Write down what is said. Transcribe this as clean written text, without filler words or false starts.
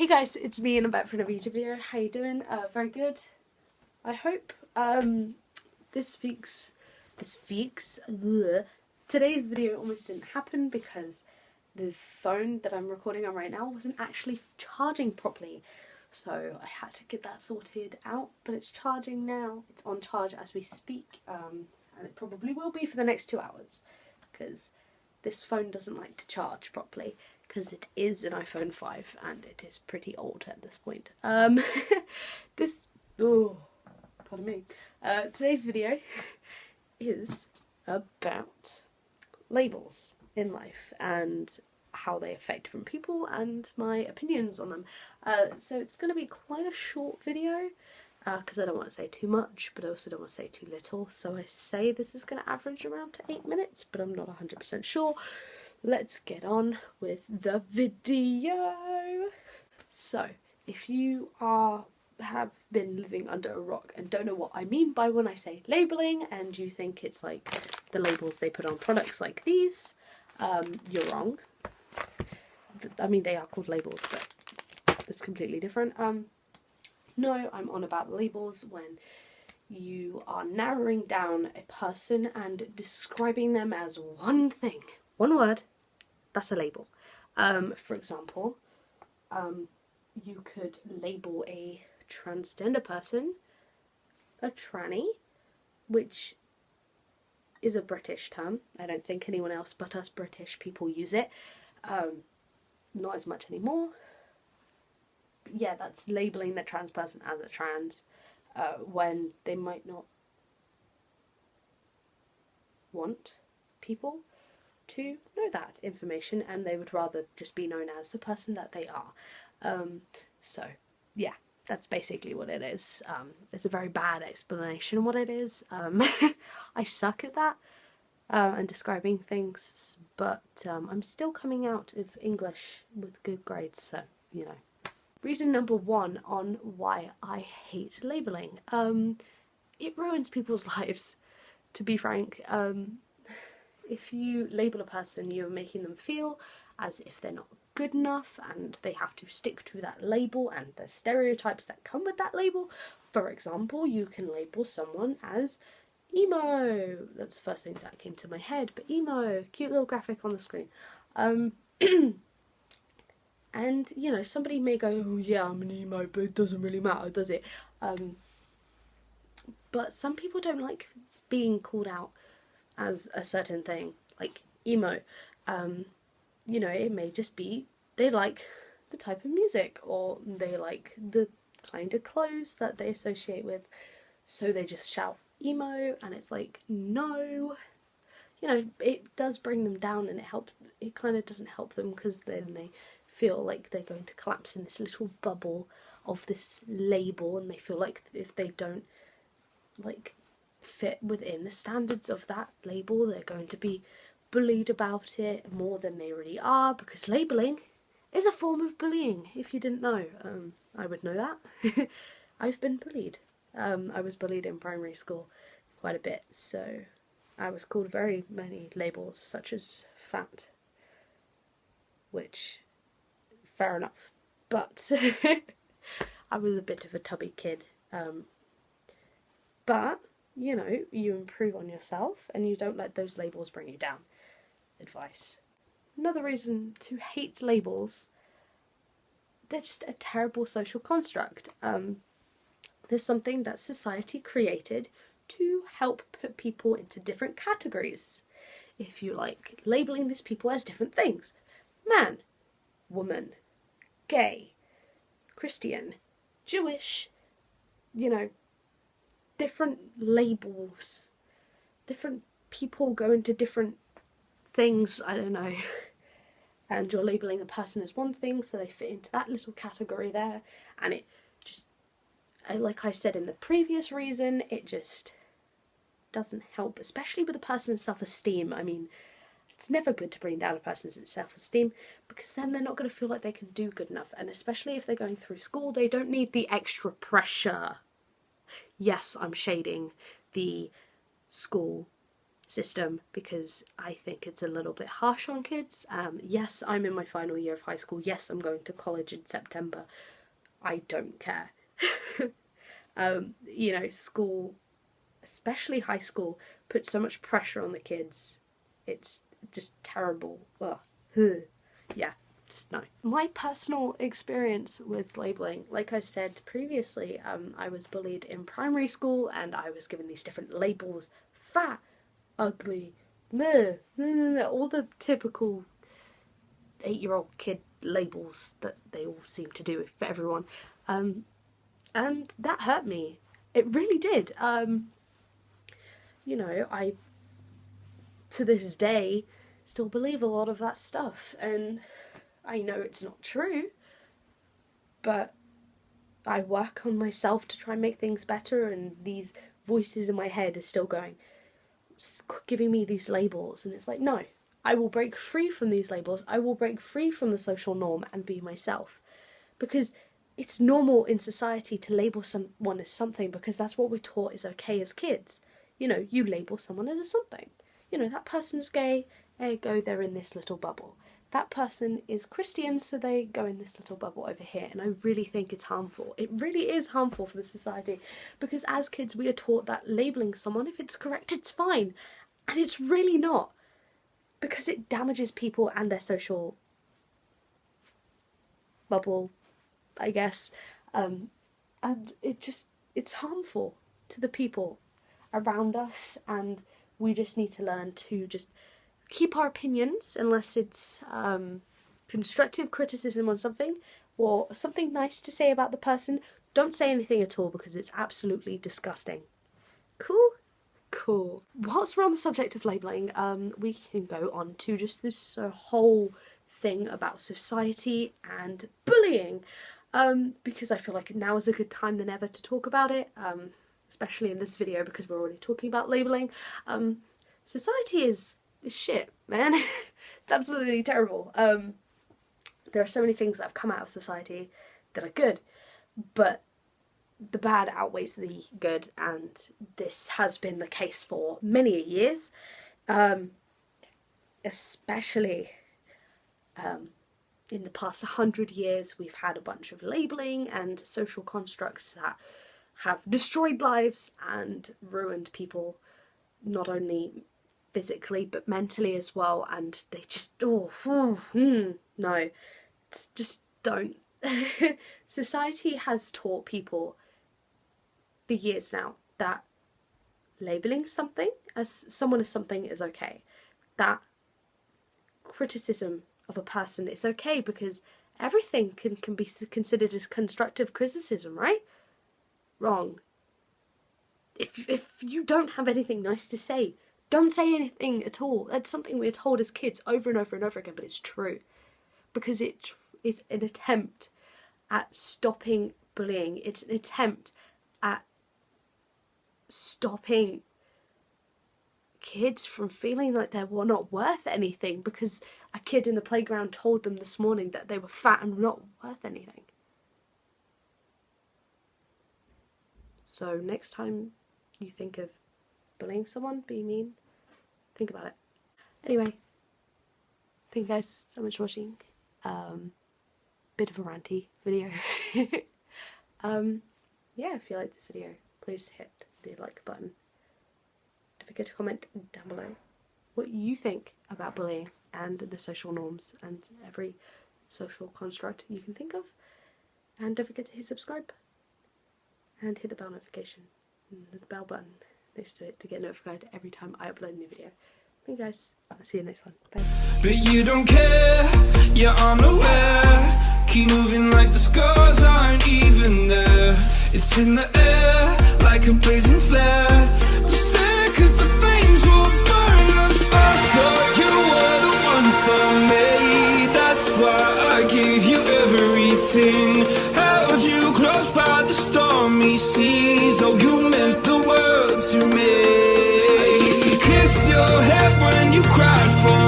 Hey guys, it's me and I'm back for another YouTube video. How you doing? Very good, I hope. This week's today's video almost didn't happen because the phone that I'm recording on right now wasn't actually charging properly. So I had to get that sorted out, but it's charging now. It's on charge as we speak, and it probably will be for the next 2 hours because this phone doesn't like to charge properly because it is an iPhone 5 and it is pretty old at this point. Pardon me. Today's video is about labels in life and how they affect different people and my opinions on them. So it's going to be quite a short video because I don't want to say too much, but I also don't want to say too little. So I say this is going to average around to 8 minutes, but I'm not 100% sure. Let's get on with the video. So if you have been living under a rock and don't know what I mean by when I say labeling, and you think it's like the labels they put on products like these, you're wrong. I mean, they are called labels, but it's completely different. No, I'm on about labels when you are narrowing down a person and describing them as one thing, one word. That's a label. For example, you could label a transgender person a tranny, which is a British term. I don't think anyone else but us British people use it. Not as much anymore. But yeah, that's labeling the trans person as a trans when they might not want people to know that information and they would rather just be known as the person that they are. So yeah, that's basically what it is. There's a very bad explanation of what it is. I suck at that and describing things, but I'm still coming out of English with good grades, so you know. Reason number one on why I hate labeling. It ruins people's lives, to be frank. If you label a person, you're making them feel as if they're not good enough and they have to stick to that label and the stereotypes that come with that label. For example, you can label someone as emo. That's the first thing that came to my head, but emo, cute little graphic on the screen. And, you know, somebody may go, oh yeah, I'm an emo, but it doesn't really matter, does it? But some people don't like being called out as a certain thing, like emo. You know, it may just be they like the type of music or they like the kind of clothes that they associate with, so they just shout emo, and it's like, no. You know, it does bring them down and it kind of doesn't help them because then they feel like they're going to collapse in this little bubble of this label, and they feel like if they don't like fit within the standards of that label, they're going to be bullied about it more than they really are, because labeling is a form of bullying. If you didn't know, I would know that. I've been bullied. I was bullied in primary school quite a bit, so I was called very many labels, such as fat, which, fair enough, but I was a bit of a tubby kid. But you know, you improve on yourself and you don't let those labels bring you down. Advice. Another reason to hate labels, they're just a terrible social construct. There's something that society created to help put people into different categories. If you like labeling these people as different things: man, woman, gay, Christian, Jewish, you know, different labels, different people go into different things, I don't know, and you're labeling a person as one thing so they fit into that little category there, and it just, like I said in the previous reason, it just doesn't help, especially with a person's self-esteem. I mean, it's never good to bring down a person's self-esteem because then they're not going to feel like they can do good enough, and especially if they're going through school, they don't need the extra pressure. Yes, I'm shading the school system because I think it's a little bit harsh on kids. Yes, I'm in my final year of high school. Yes, I'm going to college in September. I don't care. You know, school, especially high school, puts so much pressure on the kids. It's just terrible. Ugh. Yeah, just no. My personal experience with labelling, like I said previously, I was bullied in primary school and I was given these different labels. Fat, ugly, meh, all the typical 8-year-old kid labels that they all seem to do for everyone. And that hurt me. It really did. You know, I, to this day, still believe a lot of that stuff. And I know it's not true, but I work on myself to try and make things better, and these voices in my head are still going, giving me these labels, and it's like, no, I will break free from these labels. I will break free from the social norm and be myself. Because it's normal in society to label someone as something because that's what we're taught is okay as kids. You know, you label someone as a something. You know, that person's gay, ergo they're in this little bubble. That person is Christian, so they go in this little bubble over here. And I really think it's harmful. It really is harmful for the society because as kids we are taught that labelling someone, if it's correct, it's fine. And it's really not. Because it damages people and their social bubble, I guess, and it's harmful to the people around us, and we just need to learn to just keep our opinions unless it's constructive criticism on something or something nice to say about the person. Don't say anything at all because it's absolutely disgusting. Cool. Whilst we're on the subject of labelling, we can go on to just this whole thing about society and bullying. Because I feel like now is a good time than ever to talk about it, especially in this video because we're already talking about labelling. Society is shit, man. It's absolutely terrible. There are so many things that have come out of society that are good, but the bad outweighs the good, and this has been the case for many years, especially in the past 100 years. We've had a bunch of labelling and social constructs that have destroyed lives and ruined people, not only physically but mentally as well, and they just, no, it's just don't. Society has taught people for years now that labelling something as someone as something is okay, that criticism of a person is okay because everything can be considered as constructive criticism, right? Wrong. If you don't have anything nice to say, don't say anything at all. That's something we're told as kids over and over and over again, but it's true. Because it is an attempt at stopping bullying. It's an attempt at stopping kids from feeling like they were not worth anything because a kid in the playground told them this morning that they were fat and not worth anything. So next time you think of bullying someone, be mean, think about it. Anyway, thank you guys so much for watching. Bit of a ranty video. Yeah, if you like this video, please hit the like button. Don't forget to comment down below what you think about bullying and the social norms and every social construct you can think of. And don't forget to hit subscribe and hit the bell notification, the bell button next to it to get notified every time I upload a new video. Thank you guys, I'll see you next one. Bye. But you don't care, you're unaware. Keep moving like the scars aren't even there. It's in the air like a blazing flare. Don't stare cause the flames will burn us. I thought you were the one for me. That's why I gave you everything. Held you close by the stormy seas. Oh, you meant the world to me. I used to kiss your head when you cried for